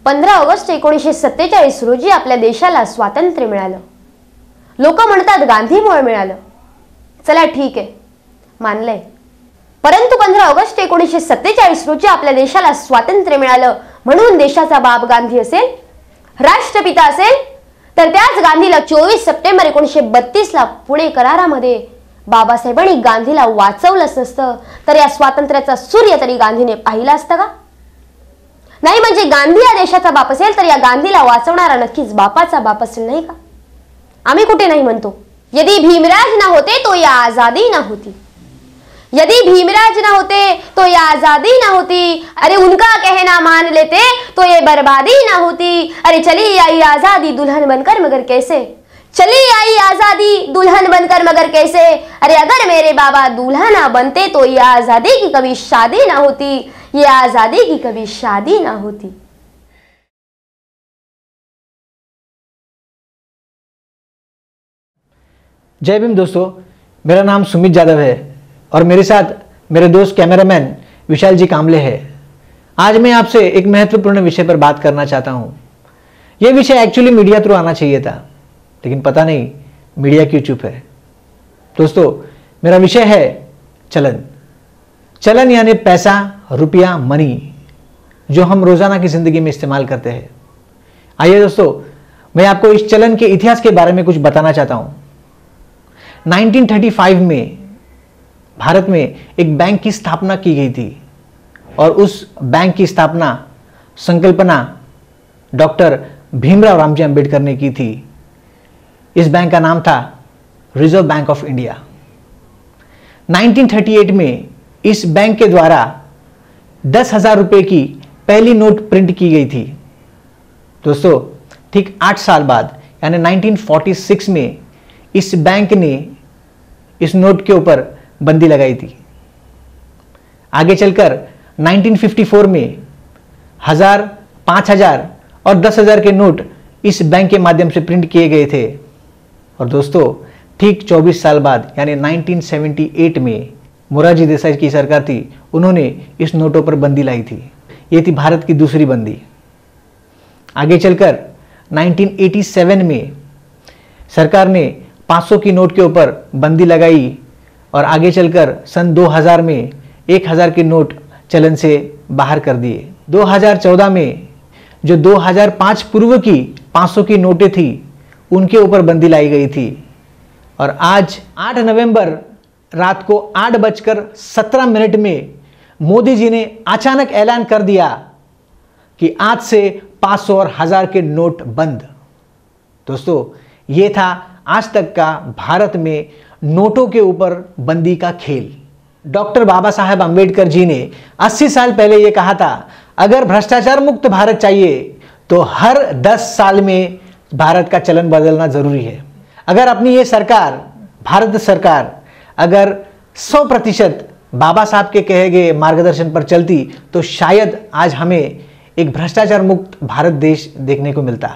15 August 1947 रोजी आपल्या देशाला स्वातंत्र्य मिळालं. लोक म्हणतात गांधीमुळे मिळालं. चला ठीक आहे, मानलंय. परंतु 15 ऑगस्ट 1947 रोजी आपल्या देशाला स्वातंत्र्य मिळालं म्हणून देशाचा बाप गांधी असेल, राष्ट्रपिता असेल, तर त्याच गांधीला 24 सप्टेंबर 1932 ला पुणे करारामध्ये बाबासाहेबांनी गांधीला वाचवलंच नसतं तर या स्वातंत्र्याचा सूर्य तरी गांधीने पाहिला असता का? नाही. म्हणजे गांधी या देशाचा बाप असेल तर या गांधीला वाचवणारा नक्कीच बापाचा बाप असेल, नाही का? आम्ही कुठे नाही म्हणतो. यदि भीमराज ना होते तो ये आजादी ना होती. यदि भीमराज ना होते तो ये आजादी ना होती. अरे उनका कहना मान लेते तो ये बर्बादी ना होती. अरे चली आई आजादी दुल्हन बनकर मगर कैसे. चली आई आजादी दुल्हन बनकर मगर कैसे. अरे अगर मेरे बाबा दूल्हा ना बनते तो ये आजादी की कभी शादी ना होती. ये आजादी की कभी शादी ना होती. जय भीम दोस्तों, मेरा नाम सुमित यादव है और मेरे साथ मेरे दोस्त कैमरामैन विशाल जी कामले हैं. आज मैं आपसे एक महत्वपूर्ण विषय पर बात करना चाहता हूं. यह विषय एक्चुअली मीडिया थ्रू आना चाहिए था, लेकिन पता नहीं मीडिया क्यों चुप है. दोस्तों, मेरा विषय है चलन. चलन यानी पैसा, रुपया, मनी, जो हम रोजाना की जिंदगी में इस्तेमाल करते हैं. आइए दोस्तों, मैं आपको इस चलन के इतिहास के बारे में कुछ बताना चाहता हूं. 1935 में भारत में एक बैंक की स्थापना की गई थी और उस बैंक की स्थापना संकल्पना डॉक्टर भीमराव रामजी अंबेडकर ने की थी. इस बैंक का नाम था रिजर्व बैंक ऑफ इंडिया. 1938 में इस बैंक के द्वारा 10,000 रुपए की पहली नोट प्रिंट की गई थी. दोस्तों, ठीक 8 साल बाद यानी 1946 में इस बैंक ने इस नोट के ऊपर बंदी लगाई थी. आगे चलकर 1954 में 1000, 5000 और 10,000 के नोट इस बैंक के माध्यम से प्रिंट किए गए थे. और दोस्तों, ठीक 24 साल बाद यानी 1978 में मोरारजी देसाई की सरकार थी, उन्होंने इस नोटों पर बंदी लाई थी. ये थी भारत की दूसरी बंदी. आगे चलकर 1987 में सरकार ने 500 की नोट के ऊपर बंदी लगाई और आगे चलकर सन 2000 में 1000 के नोट चलन से बाहर कर दिए. 2014 में जो 2005 पूर्व की 500 की नोटें थी उनके ऊपर बंदी लाई गई थी. और आज 8 नवंबर रात को 8:17 में मोदी जी ने अचानक ऐलान कर दिया कि आज से 500 और 1000 के नोट बंद. दोस्तों, ये था आज तक का भारत में नोटों के ऊपर बंदी का खेल. डॉक्टर बाबा साहेब अंबेडकर जी ने 80 साल पहले यह कहा था, अगर भ्रष्टाचार मुक्त भारत चाहिए तो हर 10 साल में भारत का चलन बदलना जरूरी है. अगर अपनी ये सरकार, भारत सरकार, अगर 100% बाबा साहब के कहे गए मार्गदर्शन पर चलती तो शायद आज हमें एक भ्रष्टाचार मुक्त भारत देश देखने को मिलता.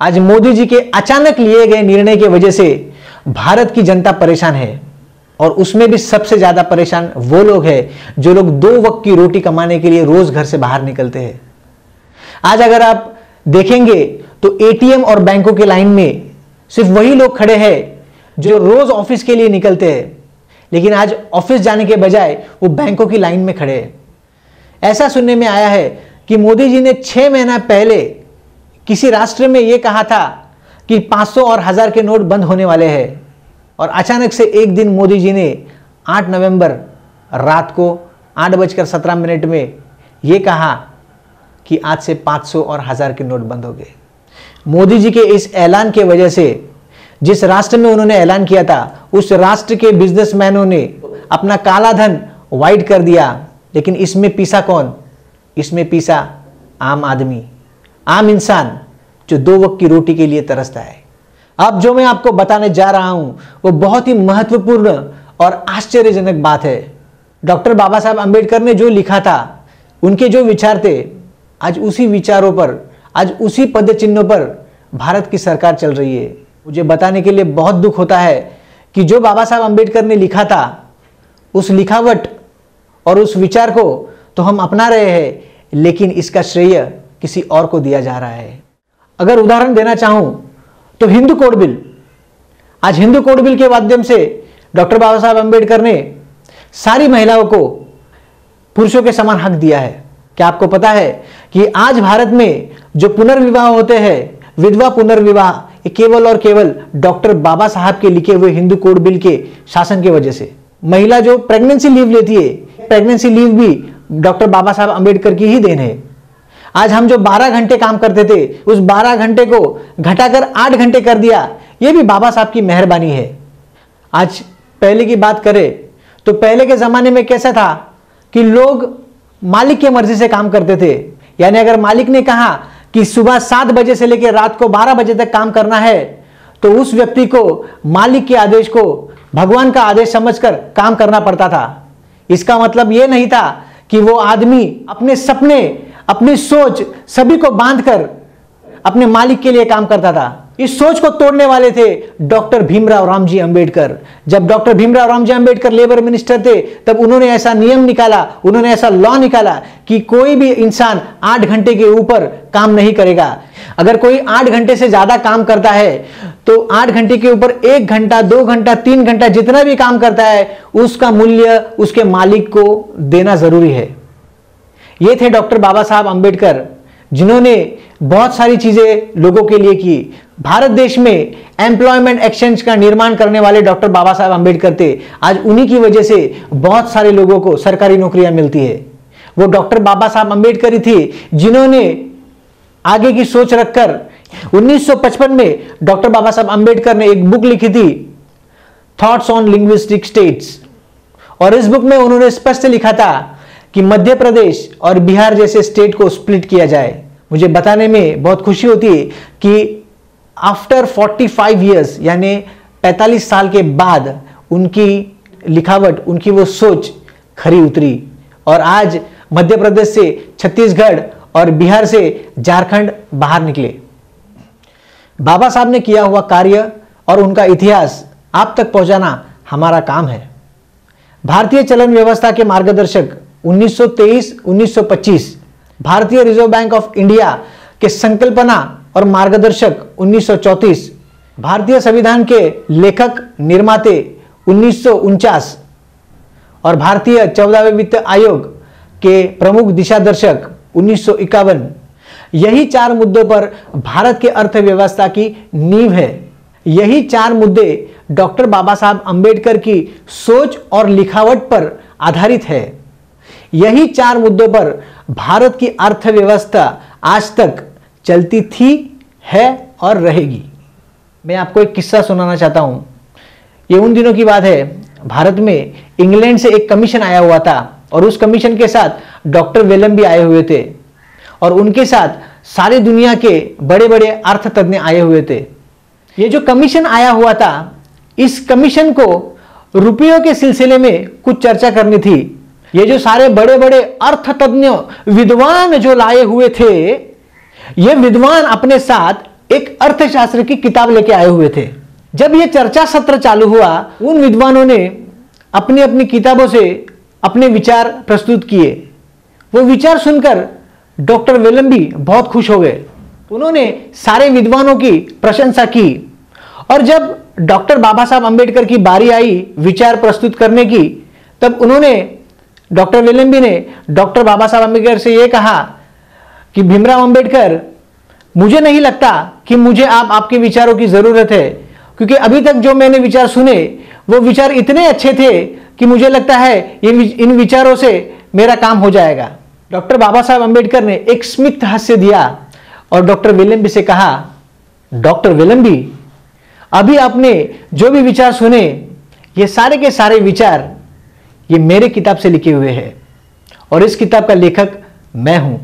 आज मोदी जी के अचानक लिए गए निर्णय की वजह से भारत की जनता परेशान है और उसमें भी सबसे ज्यादा परेशान वो लोग हैं जो लोग 2 वक्त की रोटी कमाने के लिए रोज घर से बाहर निकलते हैं. आज अगर आप देखेंगे तो एटीएम और बैंकों के लाइन में सिर्फ वही लोग खड़े हैं जो रोज ऑफिस के लिए निकलते हैं, लेकिन आज ऑफिस जाने के बजाय वो बैंकों की लाइन में खड़े हैं. ऐसा सुनने में आया है कि मोदी जी ने 6 महीना पहले किसी राष्ट्र में यह कहा था कि 500 और 1000 के नोट बंद होने वाले हैं और अचानक से एक दिन मोदी जी ने 8 नवंबर रात को 8:17 में यह कहा कि आज से 500 और 1000 के नोट बंद हो गए. मोदी जी के इस ऐलान के वजह से जिस राष्ट्र में उन्होंने ऐलान किया था उस राष्ट्र के बिजनेसमैनों ने अपना काला धन वाइट कर दिया. लेकिन इसमें पीसा कौन? इसमें पीसा आम आदमी, आम इंसान जो 2 वक्त की रोटी के लिए तरसता है. अब जो मैं आपको बताने जा रहा हूं वो बहुत ही महत्वपूर्ण और आश्चर्यजनक बात है. डॉक्टर बाबा साहब अंबेडकर ने जो लिखा था, उनके जो विचार थे, आज उसी विचारों पर, आज उसी पद चिन्हों पर भारत की सरकार चल रही है. मुझे बताने के लिए बहुत दुख होता है कि जो बाबा साहब अंबेडकर ने लिखा था उस लिखावट और उस विचार को तो हम अपना रहे हैं, लेकिन इसका श्रेय किसी और को दिया जा रहा है। अगर उदाहरण देना चाहूं तो हिंदू कोड बिल, आज हिंदू कोड बिल के माध्यम से डॉक्टर बाबा साहब अंबेडकर ने सारी महिलाओं को पुरुषों के समान हक दिया है। क्या आपको पता है कि आज भारत में जो पुनर्विवाह होते हैं, विधवा पुनर्विवाह, ये केवल और केवल डॉक्टर बाबा साहब के लिखे हुए हिंदू कोड बिल के शासन की वजह से। महिला जो प्रेगनेंसी लीव लेती है, प्रेगनेंसी लीव भी डॉक्टर बाबा साहब अंबेडकर की ही देन है। आज हम जो 12 घंटे काम करते थे, उस 12 घंटे को घटाकर 8 घंटे कर दिया, यह भी बाबा साहब की मेहरबानी है। आज पहले की बात करें तो पहले के जमाने में कैसा था कि लोग मालिक की मर्जी से काम करते थे। यानी अगर मालिक ने कहा कि सुबह 7 बजे से लेकर रात को 12 बजे तक काम करना है, तो उस व्यक्ति को मालिक के आदेश को भगवान का आदेश समझकर काम करना पड़ता था। इसका मतलब यह नहीं था कि वो आदमी अपने सपने, अपनी सोच सभी को बांधकर अपने मालिक के लिए काम करता था। इस सोच को तोड़ने वाले थे डॉक्टर भीमराव रामजी अंबेडकर। जब doctor Bhimrao Ramji Ambedkar labour minister थे, तब उन्होंने ऐसा नियम निकाला, उन्होंने ऐसा लॉ निकाला कि कोई भी इंसान 8 घंटे के ऊपर काम नहीं करेगा। अगर कोई 8 घंटे से ज्यादा काम करता है तो 8 घंटे के ऊपर 1 घंटा, 2 घंटा, 3 घंटा जितना भी काम करता है, उसका मूल्य उसके मालिक को देना जरूरी है। ये थे डॉक्टर बाबा साहब अंबेडकर, जिन्होंने बहुत सारी चीजें लोगों के लिए की। भारत देश में एम्प्लॉयमेंट एक्सचेंज का निर्माण करने वाले डॉक्टर बाबा साहब अंबेडकर थे। आज उन्हीं की वजह से बहुत सारे लोगों को सरकारी नौकरियां मिलती है। वो डॉक्टर बाबा साहब अंबेडकर ही थे जिन्होंने आगे की सोच रखकर 1955 में डॉक्टर बाबा साहब अंबेडकर ने एक बुक लिखी थी, थॉट्स ऑन लिंग्विस्टिक स्टेट्स। और इस बुक में उन्होंने स्पष्ट लिखा था कि मध्य प्रदेश और बिहार जैसे स्टेट को स्प्लिट किया जाए। मुझे बताने में बहुत खुशी होती है कि आफ्टर 45 ईयर्स, यानी 45 साल के बाद उनकी लिखावट, उनकी वो सोच खरी उतरी और आज मध्य प्रदेश से छत्तीसगढ़ और बिहार से झारखंड बाहर निकले। बाबा साहब ने किया हुआ कार्य और उनका इतिहास आप तक पहुंचाना हमारा काम है। भारतीय चलन व्यवस्था के मार्गदर्शक 1923-1925, भारतीय रिजर्व बैंक ऑफ इंडिया के संकल्पना और मार्गदर्शक 1934, भारतीय संविधान के लेखक निर्माते 1949 और भारतीय 14वें वित्त आयोग के प्रमुख दिशादर्शक 1951। यही 4 मुद्दों पर भारत के अर्थव्यवस्था की नींव है। यही 4 मुद्दे डॉक्टर बाबा साहब अंबेडकर की सोच और लिखावट पर आधारित है। यही 4 मुद्दों पर भारत की अर्थव्यवस्था आज तक चलती थी, है और रहेगी। मैं आपको एक किस्सा सुनाना चाहता हूं। ये उन दिनों की बात है, भारत में इंग्लैंड से एक कमीशन आया हुआ था और उस कमीशन के साथ डॉक्टर वेलम भी आए हुए थे और उनके साथ सारी दुनिया के बड़े बड़े अर्थतज्ञ आए हुए थे। ये जो कमीशन आया हुआ था, इस कमीशन को रुपयों के सिलसिले में कुछ चर्चा करनी थी। ये जो सारे बड़े बड़े अर्थतज्ञ विद्वान जो लाए हुए थे, ये विद्वान अपने साथ एक अर्थशास्त्र की किताब लेके आए हुए थे। जब ये चर्चा सत्र चालू हुआ, उन विद्वानों ने अपनी अपनी किताबों से अपने विचार प्रस्तुत किए। वो विचार सुनकर डॉक्टर वेलम भी बहुत खुश हो गए। उन्होंने सारे विद्वानों की प्रशंसा की और जब डॉक्टर बाबा साहब अंबेडकर की बारी आई विचार प्रस्तुत करने की, तब उन्होंने, डॉक्टर वेलम्बी ने डॉक्टर बाबा साहब अंबेडकर से यह कहा कि भीमराव अंबेडकर, मुझे नहीं लगता कि मुझे आपके विचारों की जरूरत है, क्योंकि अभी तक जो मैंने विचार सुने वो विचार इतने अच्छे थे कि मुझे लगता है इन विचारों से मेरा काम हो जाएगा। डॉक्टर बाबा साहब अंबेडकर ने एक स्मित हास्य दिया और डॉक्टर वेलम्बी से कहा, डॉक्टर वेलम्बी, अभी आपने जो भी विचार सुने, ये सारे के सारे विचार ये मेरे किताब से लिखे हुए हैं और इस किताब का लेखक मैं हूं।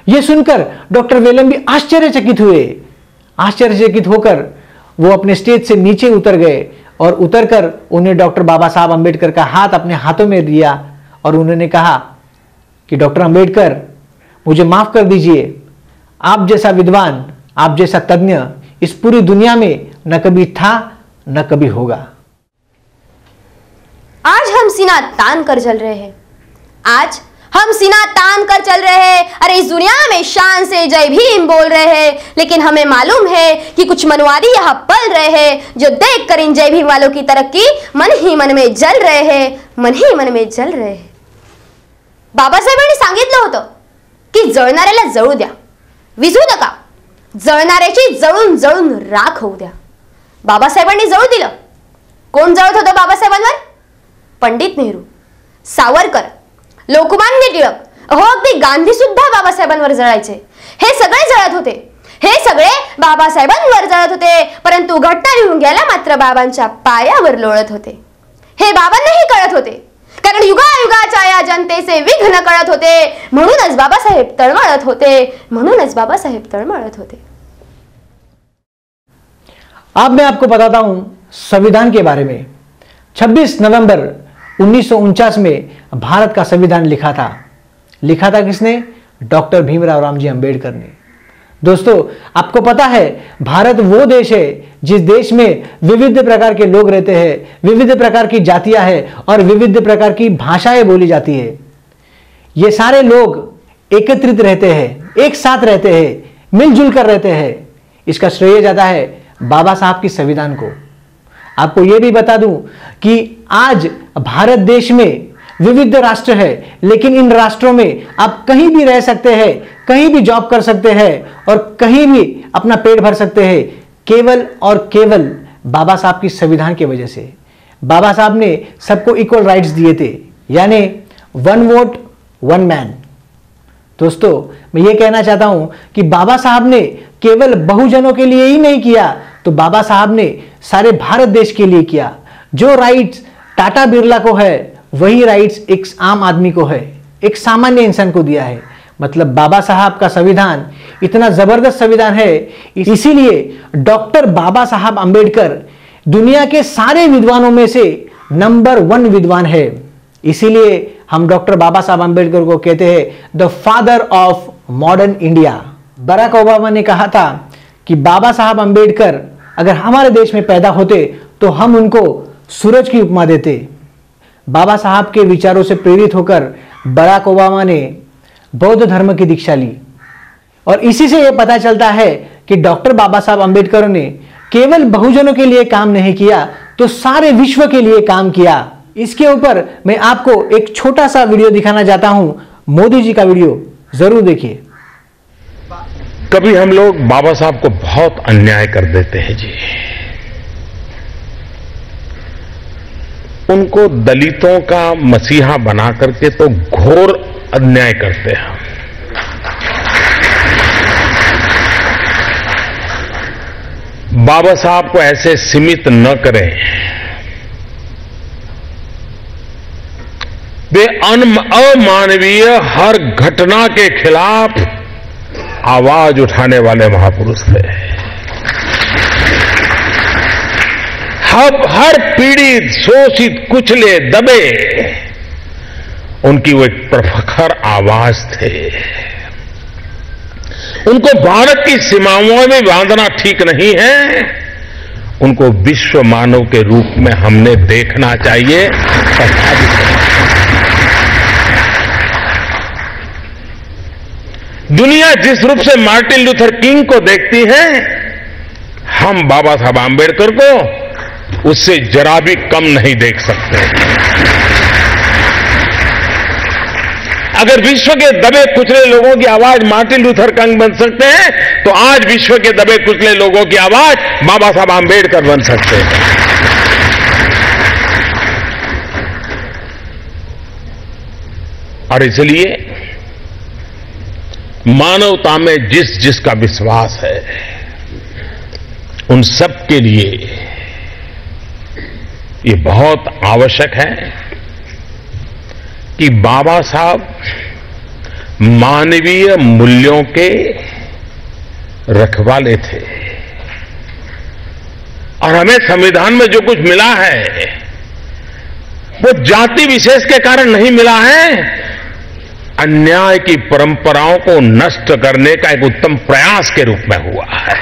यह सुनकर डॉक्टर वेलम्बी आश्चर्यचकित हुए। आश्चर्यचकित होकर वो अपने स्टेज से नीचे उतर गए और उतरकर उन्हें डॉक्टर बाबा साहब अंबेडकर का हाथ अपने हाथों में लिया और उन्होंने कहा कि डॉक्टर अंबेडकर, मुझे माफ कर दीजिए, आप जैसा विद्वान, आप जैसा तज्ञ इस पूरी दुनिया में न कभी था न कभी होगा। आज हम सीना तान कर चल रहे हैं। आज हम सीना तान कर चल रहे हैं, अरे इस दुनिया में शान से जय भीम बोल रहे हैं, लेकिन हमें मालूम है कि कुछ मनवादी यहाँ पल रहे हैं जो देखकर इन जय भीम वालों की तरक्की मन ही मन में जल रहे हैं, मन ही मन में जल रहे हैं। बाबासाहेबांनी सांगितलं होतं की जळणाऱ्याला जळू द्या, विझू नका, जळणाऱ्याची जळून जळून राख होऊ द्या। बाबासाहेबांनी जळू दिलं। कोण जळत होतं बाबासाहेबांवर? पंडित नेहरू, सावरकर, लोकमान्य टिळक, अहो अगदी गांधी सुद्धा बाबासाहेबांवर जळायचे। हे सगळे जळत होते, हे सगळे बाबासाहेबांवर जळत होते, परंतु घटना लिहून घ्यायला मात्र बाबांच्या पायावर लोळत होते। हे बाबांनाही कळत होते, कारण युगायुगाच्या या जनतेचे विघ्न कळत होते, म्हणूनच बाबासाहेब तळमळत होते, म्हणूनच बाबासाहेब तळमळत होते। अब मैं आपको बताता हूं संविधान के बारे में। 26 नवंबर 1949 में भारत का संविधान लिखा था किसने? डॉक्टर भीमराव रामजी अंबेडकर ने। दोस्तों, आपको पता है भारत वो देश है जिस देश में विविध प्रकार के लोग रहते हैं, विविध प्रकार की जातियां हैं और विविध प्रकार की भाषाएं बोली जाती है। ये सारे लोग एकत्रित रहते हैं, एक साथ रहते हैं, मिलजुल कर रहते हैं। इसका श्रेय जाता है बाबा साहब की संविधान को। आपको यह भी बता दूं कि आज भारत देश में विविध राष्ट्र है, लेकिन इन राष्ट्रों में आप कहीं भी रह सकते हैं, कहीं भी जॉब कर सकते हैं और कहीं भी अपना पेट भर सकते हैं, केवल और केवल बाबा साहब की संविधान की वजह से। बाबा साहब ने सबको इक्वल राइट्स दिए थे, यानी 1 वोट 1 मैन। दोस्तों, मैं ये कहना चाहता हूं कि बाबा साहब ने केवल बहुजनों के लिए ही नहीं किया, तो बाबा साहब ने सारे भारत देश के लिए किया। जो राइट्स टाटा बिरला को है, वही राइट्स एक आम आदमी को है, एक सामान्य इंसान को दिया है। मतलब बाबा साहब का संविधान इतना जबरदस्त संविधान है, इसीलिए डॉक्टर बाबा साहब अंबेडकर दुनिया के सारे विद्वानों में से नंबर 1 विद्वान है। इसीलिए हम डॉक्टर बाबा साहब अंबेडकर को कहते हैं the father of modern India. Barack Obama ने कहा था कि बाबा साहब अंबेडकर अगर हमारे देश में पैदा होते तो हम उनको सूरज की उपमा देते। बाबा साहब के विचारों से प्रेरित होकर बराक ओबामा ने बौद्ध धर्म की दीक्षा ली, और इसी से यह पता चलता है कि डॉक्टर बाबा साहब अंबेडकर ने केवल बहुजनों के लिए काम नहीं किया, तो सारे विश्व के लिए काम किया। इसके ऊपर मैं आपको एक छोटा सा वीडियो दिखाना चाहता हूं, मोदी जी का वीडियो, जरूर देखिए। कभी हम लोग बाबा साहब को बहुत अन्याय कर देते हैं जी। उनको दलितों का मसीहा बना करके तो घोर अन्याय करते हैं। बाबा साहब को ऐसे सीमित न करें। वे अमानवीय हर घटना के खिलाफ आवाज उठाने वाले महापुरुष थे। हर पीड़ित, शोषित, कुचले, दबे, उनकी वो एक प्रखर आवाज थे। उनको भारत की सीमाओं में बांधना ठीक नहीं है, उनको विश्व मानव के रूप में हमने देखना चाहिए। दुनिया जिस रूप से मार्टिन लूथर किंग को देखती है, हम बाबा साहब आंबेडकर को उससे जरा भी कम नहीं देख सकते। अगर विश्व के दबे कुचले लोगों की आवाज मार्टिन लूथर किंग बन सकते हैं, तो आज विश्व के दबे कुचले लोगों की आवाज बाबा साहब आंबेडकर बन सकते हैं। और इसलिए मानवता में जिसका विश्वास है, उन सब के लिए ये बहुत आवश्यक है कि बाबा साहब मानवीय मूल्यों के रखवाले थे। और हमें संविधान में जो कुछ मिला है, वो जाति विशेष के कारण नहीं मिला है, अन्याय की परंपराओं को नष्ट करने का एक उत्तम प्रयास के रूप में हुआ है।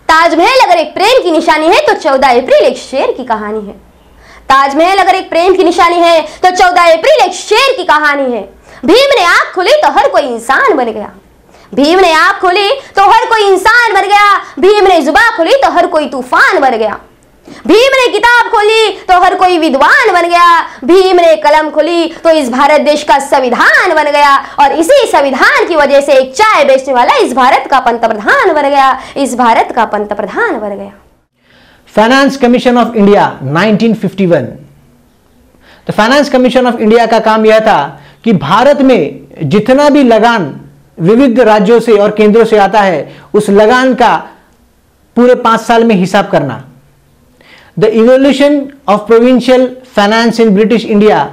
ताजमहल अगर एक प्रेम की निशानी है, तो 14 अप्रैल एक शेर की कहानी है। ताजमहल अगर एक प्रेम की निशानी है तो 14 अप्रैल एक शेर की कहानी है। भीम ने आंख खोली तो हर कोई इंसान बन गया। भीम ने आंख खोली तो हर कोई इंसान बन गया। भीम ने जुबान खोली तो हर कोई तूफान बन गया। भीम ने किताब खोली तो हर कोई विद्वान बन गया। भीम ने कलम खोली तो इस भारत देश का संविधान बन गया। और इसी संविधान की वजह से एक चाय बेचने वाला इस भारत का पंतप्रधान बन गया। इस भारत का पंतप्रधान बन गया। Finance commission of India 1951। तो फाइनेंस कमीशन ऑफ इंडिया का काम यह था कि भारत में जितना भी लगान विविध राज्यों से और केंद्रों से आता है उस लगान का पूरे 5 साल में हिसाब करना। The evolution of provincial finance in British India,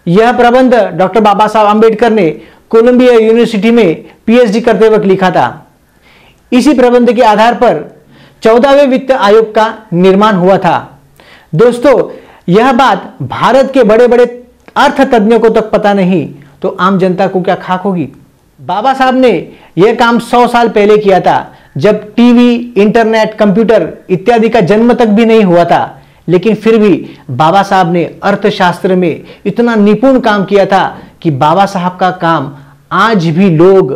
यह प्रबंध डॉक्टर बाबा साहब अंबेडकर ने कोलंबिया यूनिवर्सिटी में पीएचडी करते वक्त लिखा था। इसी प्रबंध के आधार पर 14वें वित्त आयोग का निर्माण हुआ था। दोस्तों, यह बात भारत के बड़े बड़े अर्थतज्ञों को तक पता नहीं तो आम जनता को क्या खाक होगी। बाबा साहब ने यह काम 100 साल पहले किया था, जब टीवी, इंटरनेट, कंप्यूटर इत्यादि का जन्म तक भी नहीं हुआ था। लेकिन फिर भी बाबा साहब ने अर्थशास्त्र में इतना निपुण काम किया था कि बाबा साहब का काम आज भी लोग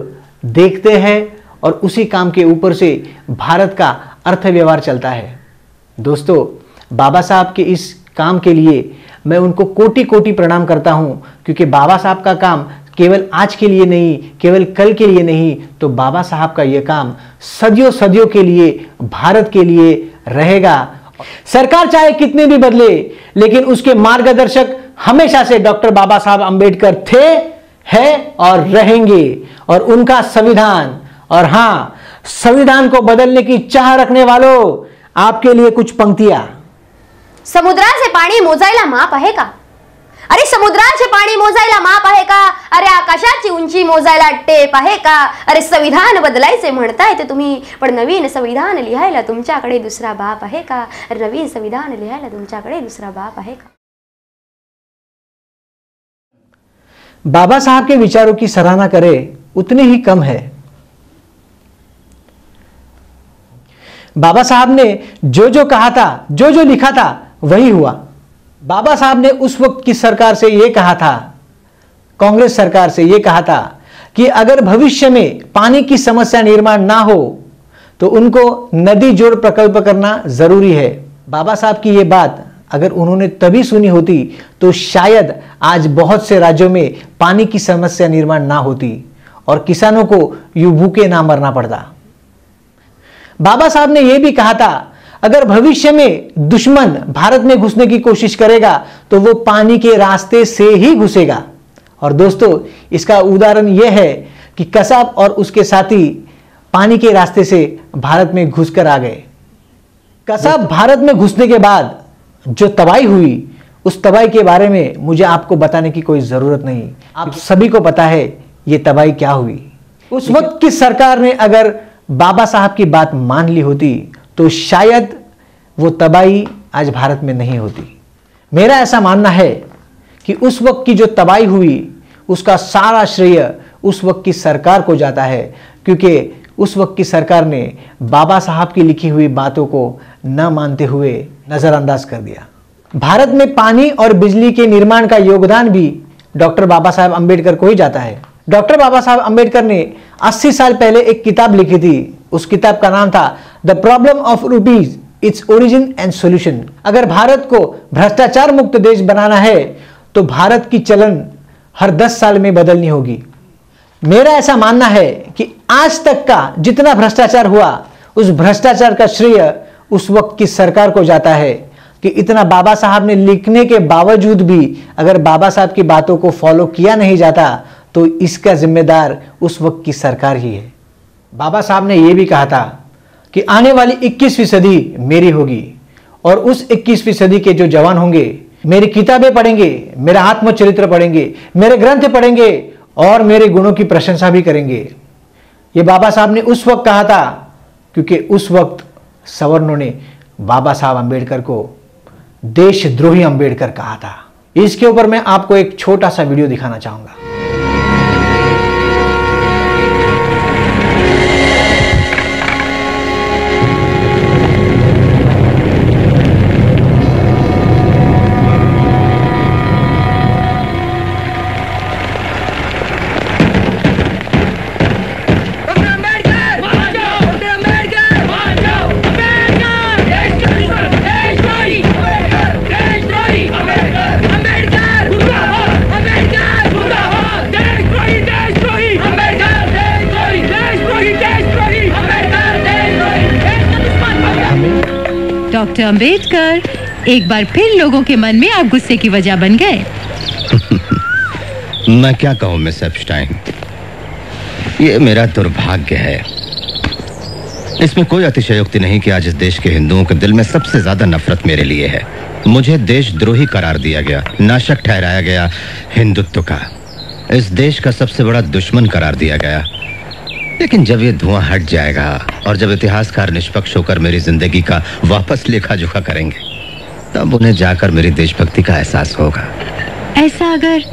देखते हैं और उसी काम के ऊपर से भारत का अर्थव्यवहार चलता है। दोस्तों, बाबा साहब के इस काम के लिए मैं उनको कोटि कोटि प्रणाम करता हूं, क्योंकि बाबा साहब का काम केवल आज के लिए नहीं, केवल कल के लिए नहीं, तो बाबा साहब का यह काम सदियों सदियों के लिए भारत के लिए रहेगा। सरकार चाहे कितने भी बदले, लेकिन उसके मार्गदर्शक हमेशा से डॉक्टर बाबा साहब अंबेडकर थे, हैं और रहेंगे। और उनका संविधान, और हां, संविधान को बदलने की चाह रखने वालों, आपके लिए कुछ पंक्तियां। समुद्राचे पाणी मोजायला माप आहे का? अरे समुद्राचे पाणी मोजायला माप आहे का? अरे आकाशाची उंची मोजायला टेप आहे का? अरे संविधान बदलायचे म्हणताय ते तुम्ही, पण नवीन संविधान लिहायला तुमच्याकडे दुसरा बाप आहे का? अरे नवीन संविधान लिहायला तुमच्याकडे दुसरा बाप आहे का? बाबा साहब के विचारों की सराहना करें उतनी ही कम है। बाबा साहब ने जो जो कहा था, जो जो लिखा था, वही हुआ। बाबा साहब ने उस वक्त की सरकार से यह कहा था, कांग्रेस सरकार से यह कहा था कि अगर भविष्य में पानी की समस्या निर्माण ना हो तो उनको नदी जोड़ प्रकल्प करना जरूरी है। बाबा साहब की यह बात अगर उन्होंने तभी सुनी होती तो शायद आज बहुत से राज्यों में पानी की समस्या निर्माण ना होती और किसानों को यूं भूखे ना मरना पड़ता। बाबा साहब ने यह भी कहा था, अगर भविष्य में दुश्मन भारत में घुसने की कोशिश करेगा तो वो पानी के रास्ते से ही घुसेगा। और दोस्तों, इसका उदाहरण यह है कि कसाब और उसके साथी पानी के रास्ते से भारत में घुसकर आ गए। कसाब भारत में घुसने के बाद जो तबाही हुई, उस तबाही के बारे में मुझे आपको बताने की कोई जरूरत नहीं। आप सभी को पता है ये तबाही क्या हुई। उस वक्त की सरकार ने अगर बाबा साहब की बात मान ली होती तो शायद वो तबाही आज भारत में नहीं होती। मेरा ऐसा मानना है कि उस वक्त की जो तबाही हुई उसका सारा श्रेय उस वक्त की सरकार को जाता है, क्योंकि उस वक्त की सरकार ने बाबा साहब की लिखी हुई बातों को न मानते हुए नजरअंदाज कर दिया। भारत में पानी और बिजली के निर्माण का योगदान भी डॉक्टर बाबा साहब अंबेडकर को ही जाता है। डॉक्टर बाबा साहब अंबेडकर ने 80 साल पहले एक किताब लिखी थी। उस किताब का नाम था the problem of rupees, its origin and solution. अगर भारत को भ्रष्टाचार मुक्त देश बनाना है तो भारत की चलन हर 10 साल में बदलनी होगी। मेरा ऐसा मानना है कि आज तक का जितना भ्रष्टाचार हुआ, उस भ्रष्टाचार का श्रेय उस वक्त की सरकार को जाता है कि इतना बाबा साहब ने लिखने के बावजूद भी अगर बाबा साहब की बातों को फॉलो किया नहीं जाता तो इसका जिम्मेदार उस वक्त की सरकार ही है। बाबा साहब ने यह भी कहा था कि आने वाली 21वीं सदी मेरी होगी और उस 21वीं सदी के जो जवान होंगे मेरी किताबें पढ़ेंगे, मेरा आत्मचरित्र पढ़ेंगे, मेरे ग्रंथ पढ़ेंगे और मेरे गुणों की प्रशंसा भी करेंगे। ये बाबा साहब ने उस वक्त कहा था क्योंकि उस वक्त सवर्णों ने बाबा साहब अंबेडकर को देशद्रोही अंबेडकर कहा था। इसके ऊपर मैं आपको एक छोटा सा वीडियो दिखाना चाहूंगा। डॉक्टर अंबेडकर, एक बार फिर लोगों के मन में आप गुस्से की वजह बन गए। मैं क्या कहूं मिस एप्स्टाइन, ये मेरा दुर्भाग्य है। इसमें कोई अतिशयोक्ति नहीं कि आज इस देश के हिंदुओं के दिल में सबसे ज्यादा नफरत मेरे लिए है। मुझे देशद्रोही करार दिया गया, नाशक ठहराया गया, हिंदुत्व का, इस देश का सबसे बड़ा दुश्मन करार दिया गया। लेकिन जब ये धुआं हट जाएगा और जब इतिहासकार निष्पक्ष होकर मेरी जिंदगी का वापस लेखा जोखा करेंगे, तब उन्हें जाकर मेरी देशभक्ति का एहसास होगा। ऐसा अगर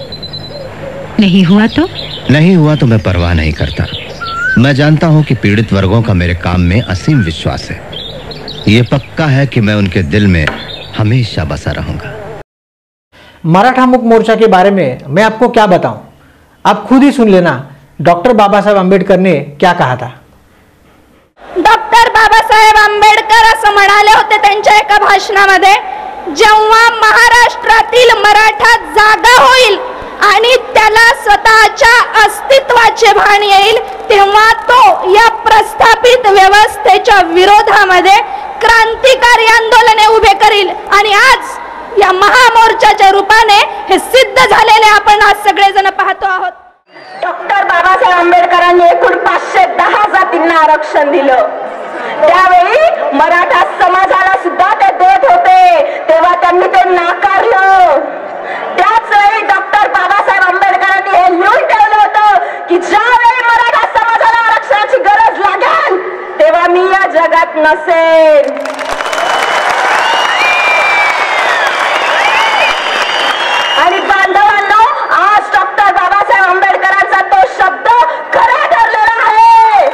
नहीं हुआ तो? नहीं हुआ तो मैं परवाह नहीं करता। मैं जानता हूं कि पीड़ित वर्गों का मेरे काम में असीम विश्वास है। ये पक्का है कि मैं उनके दिल में हमेशा बसा रहूंगा। मराठा मुक्ति मोर्चा के बारे में मैं आपको क्या बताऊं, आप खुद ही सुन लेना डॉक्टर बाबासाहेब आंबेडकर ने क्या कहा था। डॉक्टर बाबासाहेब आंबेडकर असं म्हणाले होते त्यांच्या एका भाषणामध्ये, जेव्हा महाराष्ट्रातील मराठा जागा होईल आणि त्याला स्वतःच्या अस्तित्वाचे भान येईल, तेव्हा तो या प्रस्थापित व्यवस्थेच्या विरोधामध्ये क्रांतिकारी आंदोलने उभे करील। आणि आज या महामोर्चाच्या रूपाने हे सिद्ध झालेले आपण आज सगळेजण पाहतो आहोत। डॉक्टर बाबासाहेब आंबेडकरांनी एकूण 510 जातींना आरक्षण दिलं। त्यावेळी मराठा समाजाला सुद्धा ते देत होते, तेव्हा त्यांनी ते नाकारलं। त्याच वेळी डॉक्टर बाबासाहेब आंबेडकरांनी हे लिहून ठेवलं होतं की ज्यावेळी मराठा समाजाला आरक्षणाची गरज लागेल तेव्हा मी या जगात नसेन। आणि बांधवांनो, आज डॉक्टर बाबासाहेब आंबेडकरांचा तो शब्द खरा ठरलेला आहे।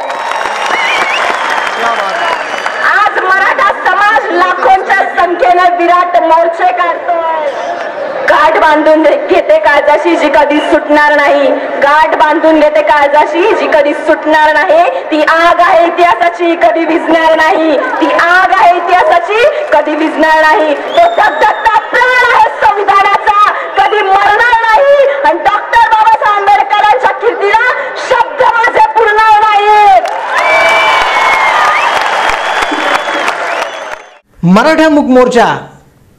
आज मराठा समाज लाखोंच्या संख्येने विराट मोर्चे काढतोय। गाठ बांधून घेते काळजाशी जी कधी सुटणार नाही, गाठ बांधून घेते काळजाशी जी कधी सुटणार नाही। ती आग आहे इतिहासाची, कधी विझणार नाही। ती आग आहे इतिहासाची, कधी विझणार नाही। तो धगधगता प्राण आहे संविधानाचा, कधी मरणार नाही। आणि डॉक्टर बाबासाहेब आंबेडकरांच्या कीर्तीला शब्द माझे पुरणार नाहीत। मराठा मुक्ति मोर्चा,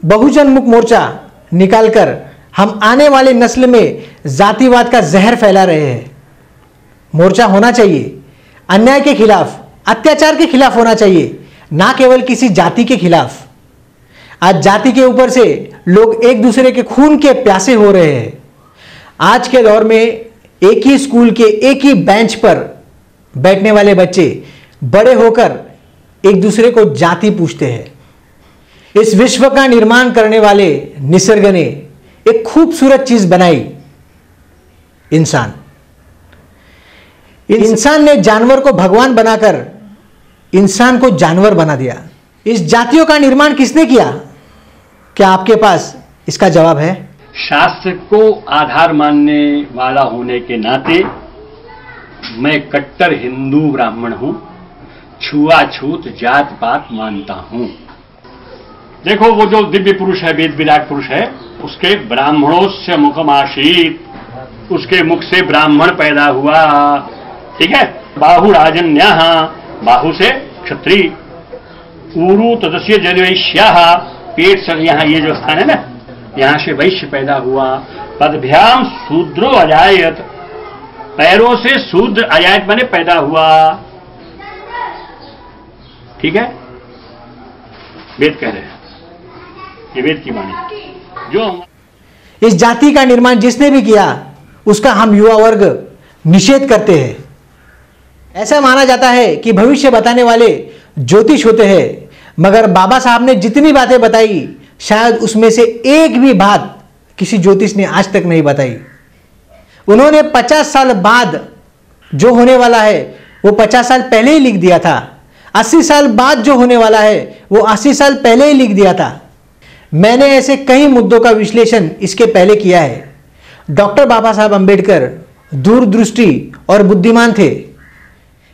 बहुजन मुक्ति मोर्चा निकालकर हम आने वाले नस्ल में जातिवाद का जहर फैला रहे हैं। मोर्चा होना चाहिए, अन्याय के खिलाफ, अत्याचार के खिलाफ होना चाहिए, ना केवल किसी जाति के खिलाफ। आज जाति के ऊपर से लोग एक दूसरे के खून के प्यासे हो रहे हैं। आज के दौर में एक ही स्कूल के एक ही बेंच पर बैठने वाले बच्चे बड़े होकर एक दूसरे को जाति पूछते हैं। इस विश्व का निर्माण करने वाले निसर्ग ने एक खूबसूरत चीज बनाई, इंसान। इंसान ने जानवर को भगवान बनाकर इंसान को जानवर बना दिया। इस जातियों का निर्माण किसने किया? क्या आपके पास इसका जवाब है? शास्त्र को आधार मानने वाला होने के नाते मैं कट्टर हिंदू ब्राह्मण हूं, छुआछूत जात पात मानता हूं। देखो, वो जो दिव्य पुरुष है, वेद विराट पुरुष है, उसके ब्राह्मणों से मुखमाशीत, उसके मुख से ब्राह्मण पैदा हुआ, ठीक है। बाहु राजन्या, बाहु से क्षत्रिय, ऊरु तदस्य जनवैश्या, पेट से यहाँ ये जो स्थान है ना, यहाँ से वैश्य पैदा हुआ। पदभ्याम शूद्रो अजायत, पैरों से शूद्र अजायत माने पैदा हुआ, ठीक है। वेद कह रहे हैं, ये वेद की वाणी। जो इस जाति का निर्माण जिसने भी किया उसका हम युवा वर्ग निषेध करते हैं। ऐसा माना जाता है कि भविष्य बताने वाले ज्योतिष होते हैं, मगर बाबा साहब ने जितनी बातें बताई शायद उसमें से एक भी बात किसी ज्योतिष ने आज तक नहीं बताई। उन्होंने 50 साल बाद जो होने वाला है वो 50 साल पहले ही लिख दिया था। 80 साल बाद जो होने वाला है वो 80 साल पहले ही लिख दिया था। मैंने ऐसे कई मुद्दों का विश्लेषण इसके पहले किया है। डॉक्टर बाबा साहब आंबेडकर दूरदृष्टि और बुद्धिमान थे।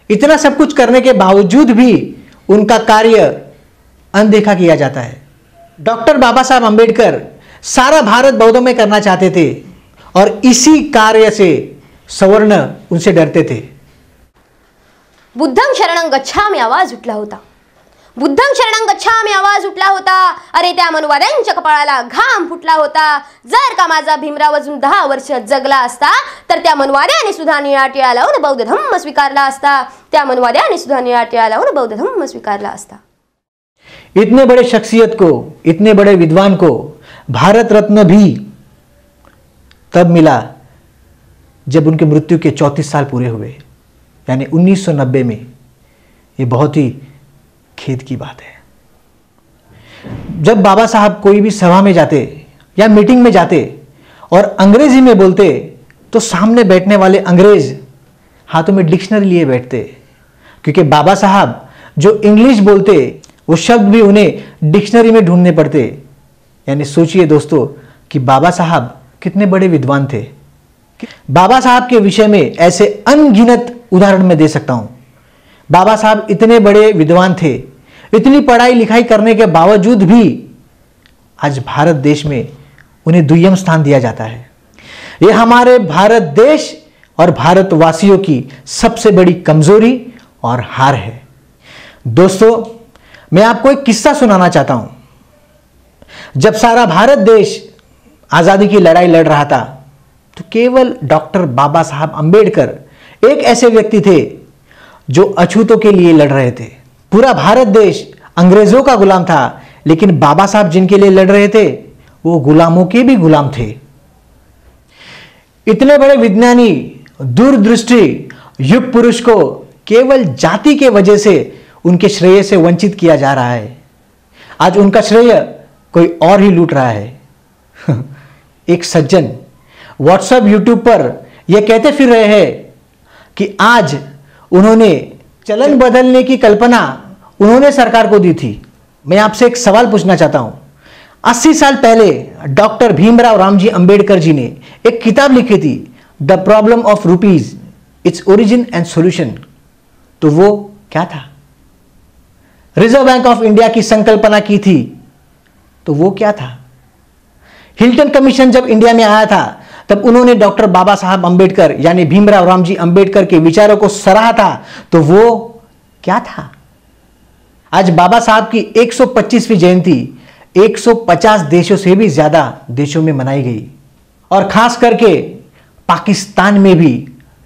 इतना सब कुछ करने के बावजूद भी उनका कार्य अनदेखा किया जाता है। डॉक्टर बाबा साहब आंबेडकर सारा भारत बौद्धमय करना चाहते थे और इसी कार्य से सवर्ण उनसे डरते थे। बुद्धं शरणं गच्छामी आवाज उठला होता। बुद्धं शरणं गच्छामी आवाज उठला होता. अरे त्या मनुवाद्यांच्या कपाळाला घाम फुटला होता. जर का माझा भीमराव अजून 10 वर्ष जगला असता तर त्या मनुवाद्याने सुद्धा निळा टिळा लावून बौद्ध धम्म स्वीकारला असता. त्या मनुवाद्याने सुद्धा निळा टिळा लावून बौद्ध धम्म स्वीकारला असता. इतने बड़े शख्सियत को, इतने बड़े विद्वान को भारत रत्न भी तब मिला जब उनके मृत्यु के 34 साल पूरे हुए, यानी 1990 में. ये बहुत ही खेद की बात है. जब बाबा साहब कोई भी सभा में जाते या मीटिंग में जाते और अंग्रेजी में बोलते तो सामने बैठने वाले अंग्रेज हाथों में डिक्शनरी लिए बैठते, क्योंकि बाबा साहब जो इंग्लिश बोलते वो शब्द भी उन्हें डिक्शनरी में ढूंढने पड़ते. यानी सोचिए दोस्तों कि बाबा साहब कितने बड़े विद्वान थे. बाबा साहब के विषय में ऐसे अनगिनत उदाहरण मैं दे सकता हूं. बाबा साहब इतने बड़े विद्वान थे, इतनी पढ़ाई लिखाई करने के बावजूद भी आज भारत देश में उन्हें दुय्यम स्थान दिया जाता है. यह हमारे भारत देश और भारतवासियों की सबसे बड़ी कमजोरी और हार है. दोस्तों, मैं आपको एक किस्सा सुनाना चाहता हूं. जब सारा भारत देश आजादी की लड़ाई लड़ रहा था तो केवल डॉक्टर बाबा साहब अंबेडकर एक ऐसे व्यक्ति थे जो अछूतों के लिए लड़ रहे थे. पूरा भारत देश अंग्रेजों का गुलाम था, लेकिन बाबा साहब जिनके लिए लड़ रहे थे वो गुलामों के भी गुलाम थे. इतने बड़े विज्ञानी, दूरदृष्टि युग पुरुष को केवल जाति के वजह से उनके श्रेय से वंचित किया जा रहा है. आज उनका श्रेय कोई और ही लूट रहा है. एक सज्जन व्हाट्सएप, यूट्यूब पर यह कहते फिर रहे हैं कि आज उन्होंने चलन बदलने की कल्पना उन्होंने सरकार को दी थी. मैं आपसे एक सवाल पूछना चाहता हूं. 80 साल पहले डॉक्टर भीमराव रामजी अंबेडकर जी ने एक किताब लिखी थी, the problem of rupees, its origin and solution. तो वो क्या था? रिजर्व बैंक ऑफ इंडिया की संकल्पना की थी, तो वो क्या था? हिल्टन कमीशन जब इंडिया में आया था तब उन्होंने डॉक्टर बाबा साहब अंबेडकर यानी भीमराव रामजी अंबेडकर के विचारों को सराहा था, तो वो क्या था? आज बाबा साहब की 125वीं जयंती 150 देशों से भी ज्यादा देशों में मनाई गई और खास करके पाकिस्तान में भी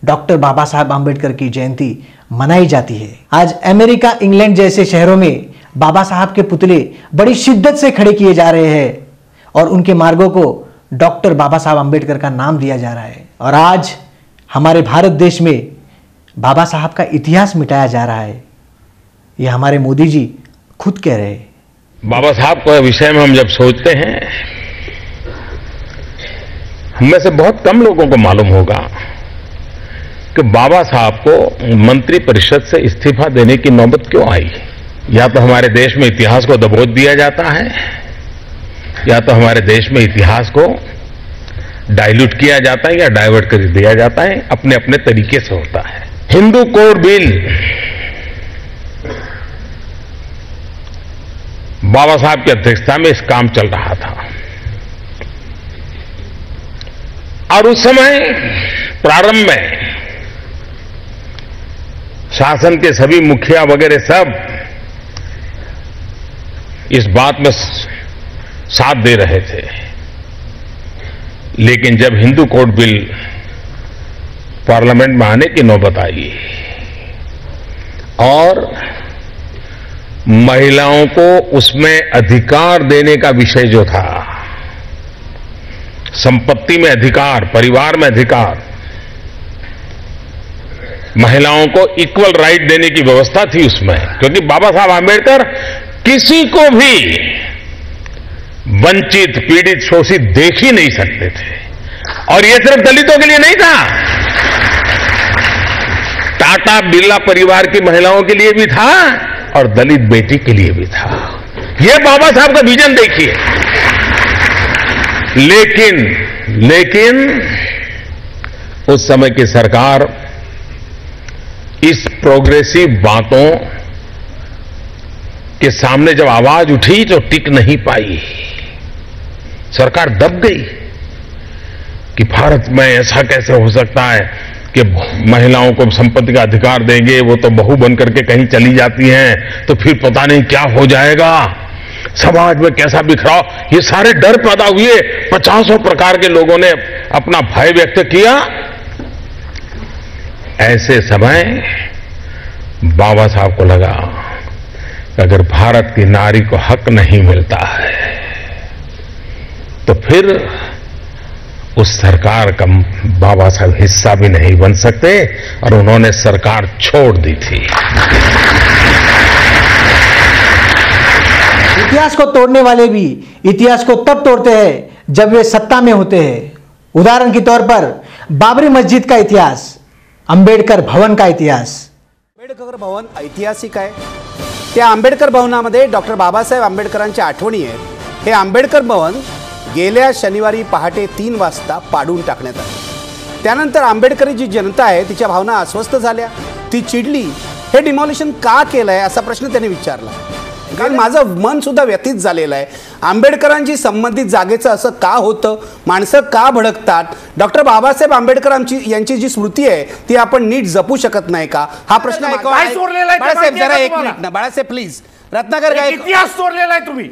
डॉक्टर बाबा साहब अंबेडकर की जयंती मनाई जाती है. आज अमेरिका, इंग्लैंड जैसे शहरों में बाबा साहब के पुतले बड़ी शिद्दत से खड़े किए जा रहे हैं और उनके मार्गों को डॉक्टर बाबा साहब अंबेडकर का नाम दिया जा रहा है. और आज हमारे भारत देश में बाबा साहब का इतिहास मिटाया जा रहा है. यह हमारे मोदी जी खुद कह रहे हैं. बाबा साहब के विषय में हम जब सोचते हैं, हम में से बहुत कम लोगों को मालूम होगा कि बाबा साहब को मंत्री परिषद से इस्तीफा देने की नौबत क्यों आई. या तो हमारे देश में इतिहास को दबोच दिया जाता है, या तो हमारे देश में इतिहास को डाइल्यूट किया जाता है या डाइवर्ट कर दिया जाता है. अपने अपने तरीके से होता है. हिंदू कोड बिल बाबा साहब की अध्यक्षता में इस काम चल रहा था और उस समय प्रारंभ में शासन के सभी मुखिया वगैरह सब इस बात में साथ दे रहे थे. लेकिन जब हिंदू कोड बिल पार्लियामेंट में आने की नौबत आई और महिलाओं को उसमें अधिकार देने का विषय जो था, संपत्ति में अधिकार, परिवार में अधिकार, महिलाओं को इक्वल राइट देने की व्यवस्था थी उसमें, क्योंकि बाबा साहब आंबेडकर किसी को भी वंचित, पीड़ित, शोषित देख ही नहीं सकते थे. और यह सिर्फ दलितों के लिए नहीं था, टाटा बिरला परिवार की महिलाओं के लिए भी था और दलित बेटी के लिए भी था. यह बाबा साहब का विजन देखिए. लेकिन उस समय की सरकार इस प्रोग्रेसिव बातों के सामने जब आवाज उठी तो टिक नहीं पाई. सरकार दब गई कि भारत में ऐसा कैसे हो सकता है. कि महिलाओं को संपत्ति का अधिकार देंगे, वो तो बहू बन करके कहीं चली जाती हैं तो फिर पता नहीं क्या हो जाएगा, समाज में कैसा बिखराव, ये सारे डर पैदा हुए। 50 प्रकार के लोगों ने अपना भय व्यक्त किया। ऐसे समय बाबा साहब को लगा कि अगर भारत की नारी को हक नहीं मिलता है तो फिर उस सरकार का बाबा साहब हिस्सा भी नहीं बन सकते, और उन्होंने सरकार छोड़ दी थी। इतिहास को तोड़ने वाले भी इतिहास को तब तोड़ते हैं जब वे सत्ता में होते हैं। उदाहरण के तौर पर बाबरी मस्जिद का इतिहास, अंबेडकर भवन का इतिहास। आंबेडकर भवन ऐतिहासिक आहे। त्या आंबेडकर भवनामध्ये डॉक्टर बाबासाहेब आंबेडकरांच्या आठवणी आहेत। हे आंबेडकर भवन गेल्या शनिवारी पहाटे 3 वाजता पाडून टाकण्यात आले। त्यानंतर आंबेडकरी जी जनता आहे तिच्या भावना अस्वस्थ झाल्या, ती चिडली। हे डिमॉलिशन का केलंय असा प्रश्न त्यांनी विचारला, कारण माझं मन सुद्धा व्यथित झालेलं आहे। आंबेडकरांची संबंधित जागेचं असं का होतं, माणसं का भडकतात, डॉक्टर बाबासाहेब आंबेडकर यांची जी स्मृती आहे ती आपण नीट जपू शकत नाही का, हा प्रश्न बाळासाहेब जरा एक मिनिट ना, बाळासाहेब प्लीज, रत्नाकर काय इतिहास चोरलेला आहे तुम्ही।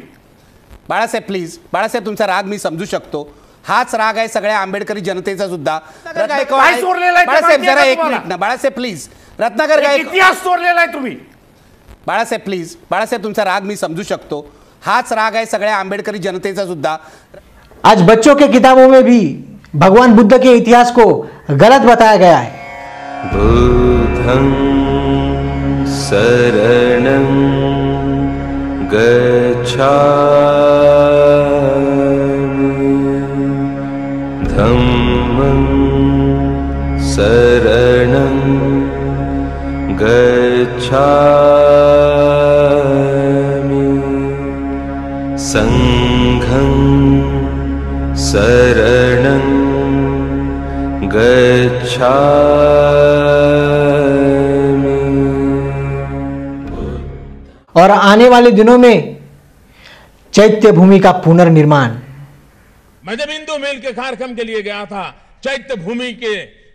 बाळासाहेब बाळासाहेब तुमचा राग मी समजू शकतो, हाच राग आहे सगळ्या आंबेडकरी जनतेचा सुद्धा। बाळासाहेब जरा एक मिनिट ना, बाळासाहेब प्लीज, रत्नाकर काय इतिहास चोरलेला आहे तुम्ही। बाळासाहेब तुमचा राग मी समझू शकतो, हाच राग आहे सगळ्या आंबेडकरी जनतेचा सुद्धा। आज बच्चों के किताबों में भी भगवान बुद्ध के इतिहास को गलत बताया गया है। बुद्धं शरणं गच्छामि, धम्मं शरणं गच्छामि, संघं शरणं गच्छामि। और आने वाले दिनों में चैत्य भूमि का पुनर्निर्माण। मैं जब हिंदू मेल के कार्यक्रम के लिए गया था, चैत्य भूमि के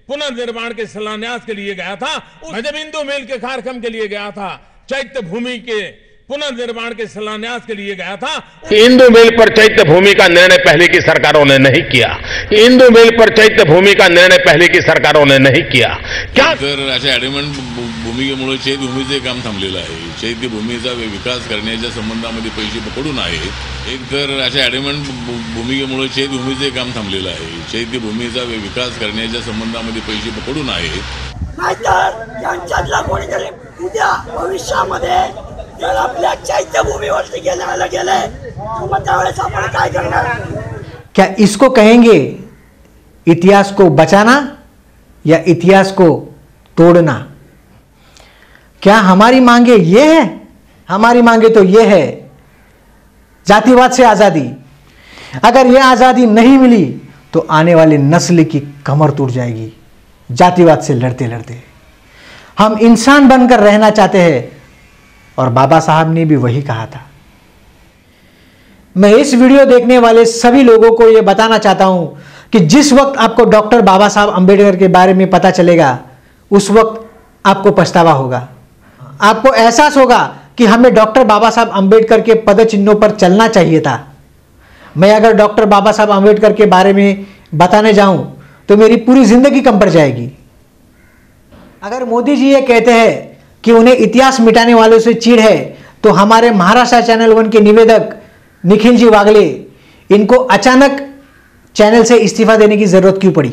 पुनर्निर्माण के शिलान्यास के लिए गया था, मैं जब हिंदू मेल के कार्यक्रम के लिए गया था, चैत्य भूमि के पुनर्निर्माण के शिलान्यास के लिए गया था। हिंदू मेल पर चैत्य भूमि का निर्णय पहले की सरकारों ने नहीं किया। हिंदू मेल पर चैत्य भूमि का निर्णय पहले की सरकारों ने नहीं किया। क्या तर अशा ॲडमंट भूमिकेमुळे चैत्यभूमीचे काम थांबलेलं आहे। चैत्यभूमीचा विकास करण्याच्या संबंधामध्ये पैसे पकडून आहे। एक तर अशा ॲडमंट भूमिकेमुळे चैत्यभूमीचे काम थांबलेलं आहे। चैत्यभूमीचा विकास करण्याच्या संबंधामध्ये पैसे पकडून आहे। नाहीतर यांच्यातला कोणीतरी उद्या भविष्यामध्ये जर आपल्या चैत्यभूमीवरती गेले मग त्यावेळेस आपण काय करणार? क्या इसको कहेंगे इतिहास को बचाना या इतिहास को तोड़ना? क्या हमारी मांगे ये है? हमारी मांगे तो ये है जातिवाद से आजादी। अगर ये आजादी नहीं मिली तो आने वाली नस्ल की कमर टूट जाएगी जातिवाद से लड़ते लड़ते। हम इंसान बनकर रहना चाहते हैं और बाबा साहब ने भी वही कहा था। मैं इस वीडियो देखने वाले सभी लोगों को यह बताना चाहता हूं कि जिस वक्त आपको डॉक्टर बाबा साहब अंबेडकर के बारे में पता चलेगा उस वक्त आपको पछतावा होगा। आपको एहसास होगा कि हमें डॉक्टर बाबा साहब अंबेडकर के पद चिन्हों पर चलना चाहिए था। मैं अगर डॉक्टर बाबा साहब अंबेडकर के बारे में बताने जाऊं तो मेरी पूरी जिंदगी कम पड़ जाएगी। अगर मोदी जी ये कहते हैं कि उन्हें इतिहास मिटाने वालों से चिढ़ है तो हमारे महाराष्ट्र चैनल 1 के निवेदक निखिल जी वागले, इनको अचानक चैनल से इस्तीफा देने की जरूरत क्यों पड़ी?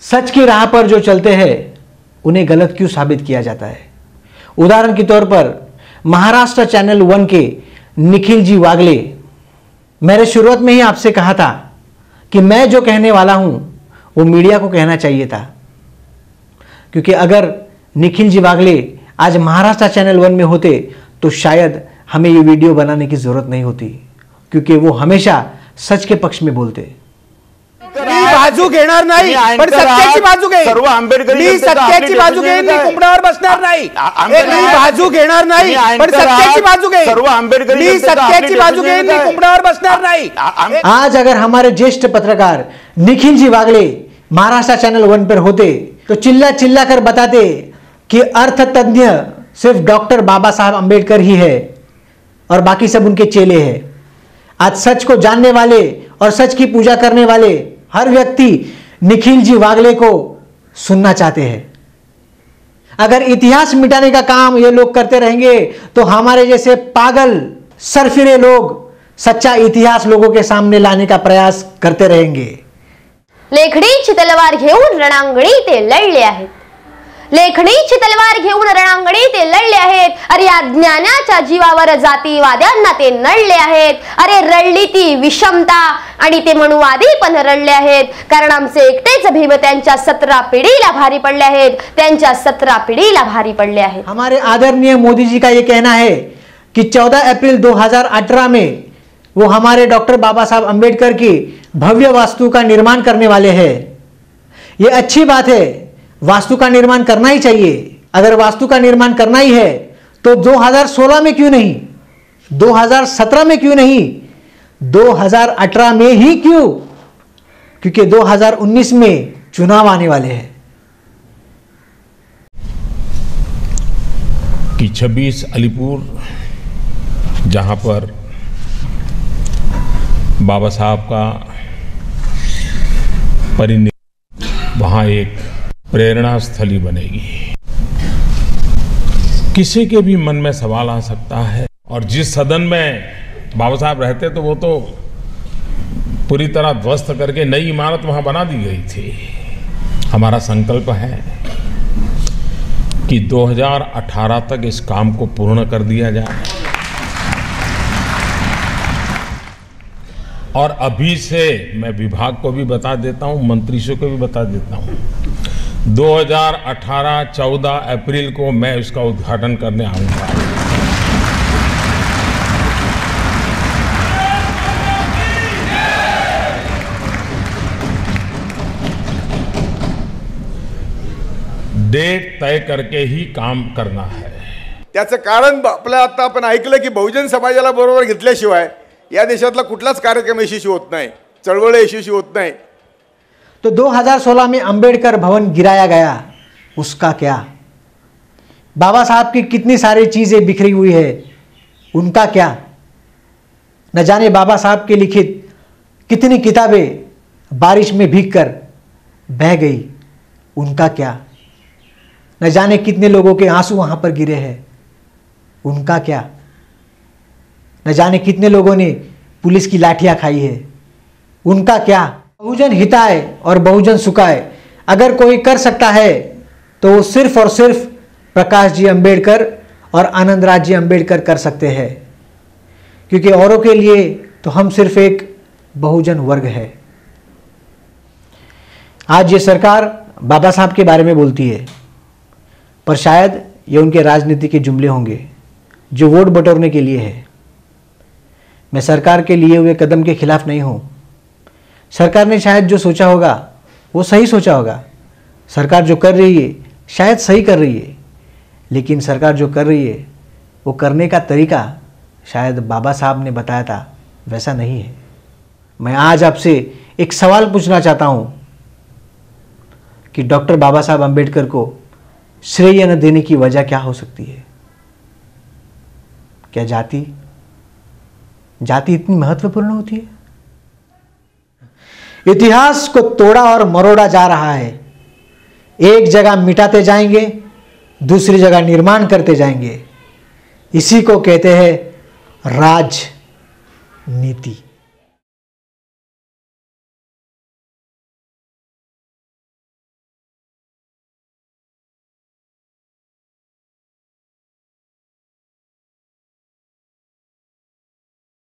सच की राह पर जो चलते हैं उन्हें गलत क्यों साबित किया जाता है? उदाहरण के तौर पर महाराष्ट्र चैनल 1 के निखिल जी वागले, मैंने शुरुआत में ही आपसे कहा था कि मैं जो कहने वाला हूं वो मीडिया को कहना चाहिए था, क्योंकि अगर निखिल जी वागले आज महाराष्ट्र चैनल 1 में होते तो शायद हमें ये वीडियो बनाने की जरूरत नहीं होती, क्योंकि वो हमेशा सच के पक्ष में बोलते। मी बाजू घेणार नाही, पण सत्याची बाजू घेईन। सर्व आंबेडकरी मी सत्याची बाजू घेईन, मी कुंपणावर बसणार नाही। मी बाजू घेणार नाही, पण सत्याची बाजू घेईन। सर्व आंबेडकरी मी सत्याची बाजू घेईन, मी कुंपणावर बसणार नाही। आज अगर हमारे ज्येष्ठ पत्रकार निखिल जी वागले महाराष्ट्र चैनल 1 पर होते तो चिल्ला चिल्ला कर बताते कि अर्थतज्ञ सिर्फ डॉक्टर बाबा साहब अंबेडकर ही है और बाकी सब उनके चेले हैं। आज सच को जानने वाले और सच की पूजा करने वाले हर व्यक्ति निखिल जी वागले को सुनना चाहते हैं। अगर इतिहास मिटाने का काम ये लोग करते रहेंगे तो हमारे जैसे पागल सरफिरे लोग सच्चा इतिहास लोगों के सामने लाने का प्रयास करते रहेंगे। लेखणीची तलवार घेऊन रणांगणी ते लढले आहेत, लेखणीची तलवार घेऊन रणांगणी ते लढले आहेत। अरे या ज्ञानाच्या जीवावर जातीवाद्यांना ते नडले आहेत। अरे रडली ती विषमता आणि ते मनुवादी पण रडले आहेत, कारण आमचे एकटेच भीम त्यांच्या 17 पिढीला भारी पडले आहेत, त्यांच्या 17 पिढीला भारी पडले आहेत। हमारे आदरणीय मोदी जी का ये कहना है कि 14 अप्रैल 2018 में वो हमारे डॉक्टर बाबा साहब अंबेडकर की भव्य वास्तु का निर्माण करने वाले हैं। ये अच्छी बात है, वास्तु का निर्माण करना ही चाहिए। अगर वास्तु का निर्माण करना ही है तो 2016 में क्यों नहीं, 2017 में क्यों नहीं, 2018 में ही क्यों? क्योंकि 2019 में चुनाव आने वाले हैं। कि 26 अलीपुर जहां पर बाबा साहब का परिनिर्वाण, वहां एक प्रेरणा स्थली बनेगी। किसी के भी मन में सवाल आ सकता है, और जिस सदन में बाबा साहब रहते तो वो तो पूरी तरह ध्वस्त करके नई इमारत वहां बना दी गई थी। हमारा संकल्प है कि 2018 तक इस काम को पूर्ण कर दिया जाए, और अभी से मैं विभाग को भी बता देता हूं, मंत्रियों को भी बता देता हूं, 2018-14 अप्रैल को मैं इसका उद्घाटन करने आऊंगा। डेट तय करके ही काम करना है। त्याचं कारण आपलं आता आपण ऐकलं की बहुजन समाजाला बरोबर घेतल्याशिवाय या देशातला कुठलाच कार्यक्रम यशस्वी होत नाही, चळवळ यशस्वी होत नाही। तो 2016 में अंबेडकर भवन गिराया गया, उसका क्या? बाबा साहब की कितनी सारी चीजें बिखरी हुई है, उनका क्या? न जाने बाबा साहब के लिखित कितनी किताबें बारिश में भीगकर बह गई, उनका क्या? न जाने कितने लोगों के आंसू वहां पर गिरे हैं, उनका क्या? न जाने कितने लोगों ने पुलिस की लाठियां खाई है, उनका क्या? बहुजन हिताय और बहुजन सुखाय अगर कोई कर सकता है तो वो सिर्फ और सिर्फ प्रकाश जी अंबेडकर और आनंद राज जी अंबेडकर कर सकते हैं, क्योंकि औरों के लिए तो हम सिर्फ एक बहुजन वर्ग है। आज ये सरकार बाबा साहब के बारे में बोलती है, पर शायद ये उनके राजनीति के जुमले होंगे जो वोट बटोरने के लिए है। मैं सरकार के लिए हुए कदम के खिलाफ नहीं हूं। सरकार ने शायद जो सोचा होगा वो सही सोचा होगा, सरकार जो कर रही है शायद सही कर रही है, लेकिन सरकार जो कर रही है वो करने का तरीका शायद बाबा साहब ने बताया था वैसा नहीं है। मैं आज आपसे एक सवाल पूछना चाहता हूं कि डॉक्टर बाबा साहब अंबेडकर को श्रेय न देने की वजह क्या हो सकती है? क्या जाति इतनी महत्वपूर्ण होती है? इतिहास को तोड़ा और मरोड़ा जा रहा है। एक जगह मिटाते जाएंगे, दूसरी जगह निर्माण करते जाएंगे। इसी को कहते हैं राजनीति।